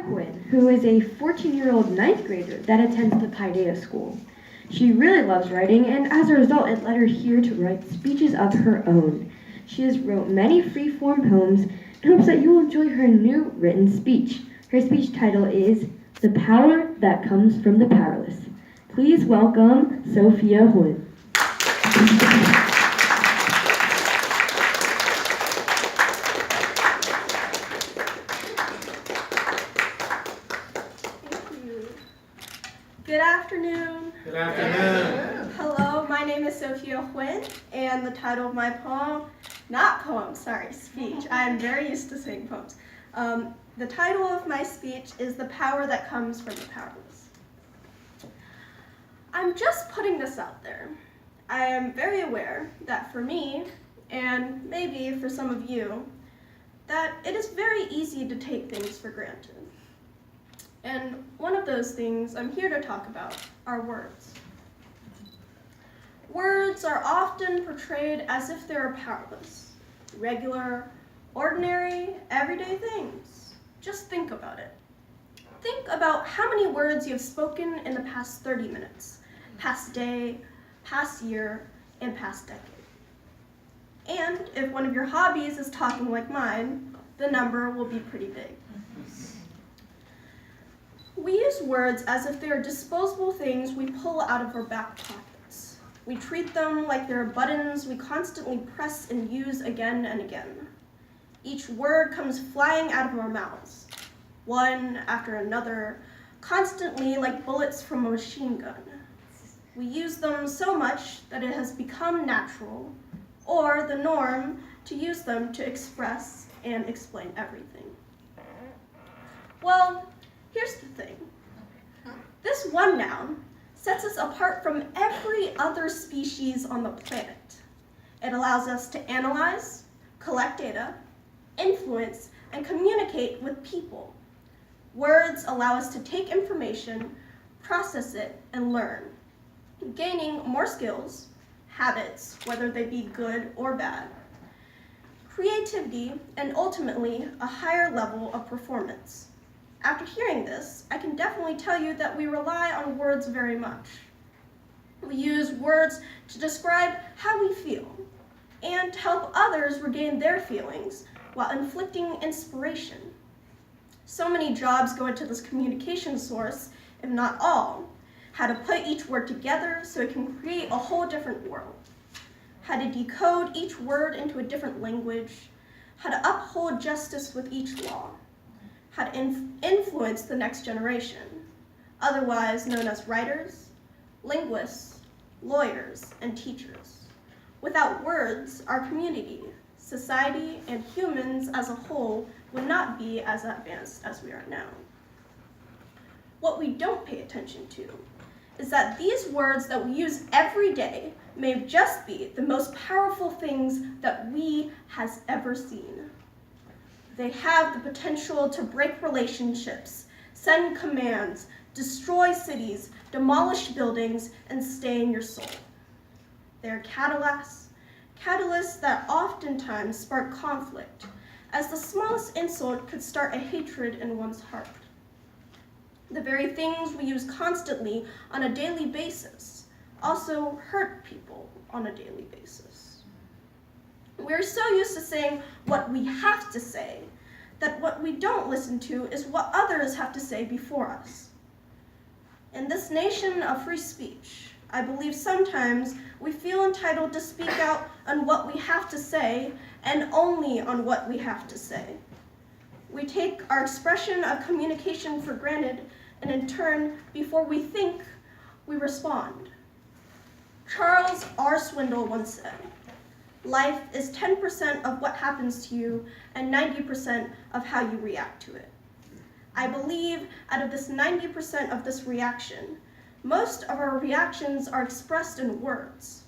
Huynh, who is a 14-year-old ninth grader that attends the Paideia School. She really loves writing, and as a result, it led her here to write speeches of her own. She has wrote many free-form poems and hopes that you will enjoy her new written speech. Her speech title is The Power That Comes from the Powerless. Please welcome Sophia Huynh. Good afternoon. Good afternoon. Hello, my name is Sophia Huynh, and the title of my speech. I am very used to saying poems. The title of my speech is The Power That Comes from the Powerless. I'm just putting this out there. I am very aware that for me, and maybe for some of you, that it is very easy to take things for granted. And one of those things I'm here to talk about are words. Words are often portrayed as if they're powerless, regular, ordinary, everyday things. Just think about it. Think about how many words you have spoken in the past 30 minutes, past day, past year, and past decade. And if one of your hobbies is talking like mine, the number will be pretty big. We use words as if they are disposable things we pull out of our back pockets. We treat them like they're buttons we constantly press and use again and again. Each word comes flying out of our mouths, one after another, constantly like bullets from a machine gun. We use them so much that it has become natural, or the norm, to use them to express and explain everything. Well, here's the thing. This one noun sets us apart from every other species on the planet. It allows us to analyze, collect data, influence, and communicate with people. Words allow us to take information, process it, and learn, gaining more skills, habits, whether they be good or bad, creativity, and ultimately a higher level of performance. After hearing this, I can definitely tell you that we rely on words very much. We use words to describe how we feel and to help others regain their feelings while inflicting inspiration. So many jobs go into this communication source, if not all. How to put each word together so it can create a whole different world. How to decode each word into a different language. How to uphold justice with each law. How to influence the next generation, otherwise known as writers, linguists, lawyers, and teachers. Without words, our community, society, and humans as a whole would not be as advanced as we are now. What we don't pay attention to is that these words that we use every day may just be the most powerful things that we has ever seen. They have the potential to break relationships, send commands, destroy cities, demolish buildings, and stain your soul. They're catalysts that oftentimes spark conflict, as the smallest insult could start a hatred in one's heart. The very things we use constantly on a daily basis also hurt people on a daily basis. We're so used to saying what we have to say that what we don't listen to is what others have to say before us. In this nation of free speech, I believe sometimes we feel entitled to speak out on what we have to say and only on what we have to say. We take our expression of communication for granted, and in turn, before we think, we respond. Charles R. Swindoll once said, "Life is 10% of what happens to you and 90% of how you react to it." I believe out of this 90% of this reaction, most of our reactions are expressed in words.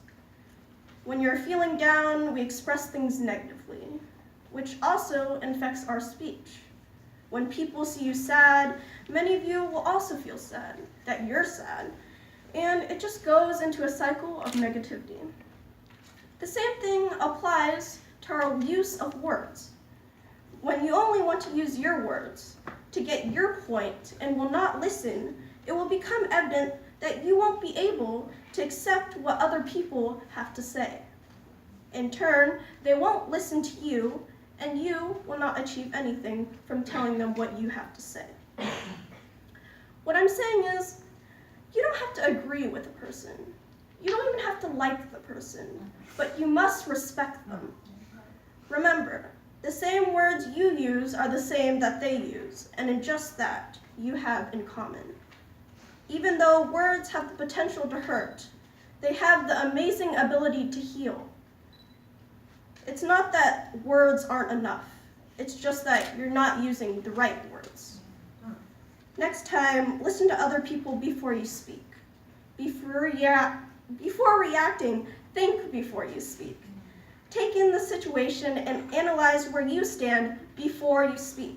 When you're feeling down, we express things negatively, which also infects our speech. When people see you sad, many of you will also feel sad, that you're sad, and it just goes into a cycle of negativity. The same thing applies to our use of words. When you only want to use your words to get your point and will not listen, it will become evident that you won't be able to accept what other people have to say. In turn, they won't listen to you, and you will not achieve anything from telling them what you have to say. What I'm saying is, you don't have to agree with a person. You don't even have to like the person, but you must respect them. Remember, the same words you use are the same that they use, and in just that, you have in common. Even though words have the potential to hurt, they have the amazing ability to heal. It's not that words aren't enough. It's just that you're not using the right words. Next time, listen to other people before you speak. Before reacting, think before you speak. Take in the situation and analyze where you stand before you speak.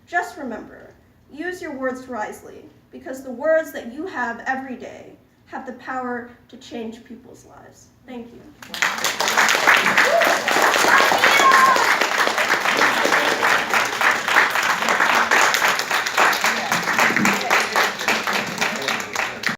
Just remember, use your words wisely, because the words that you have every day have the power to change people's lives. Thank you.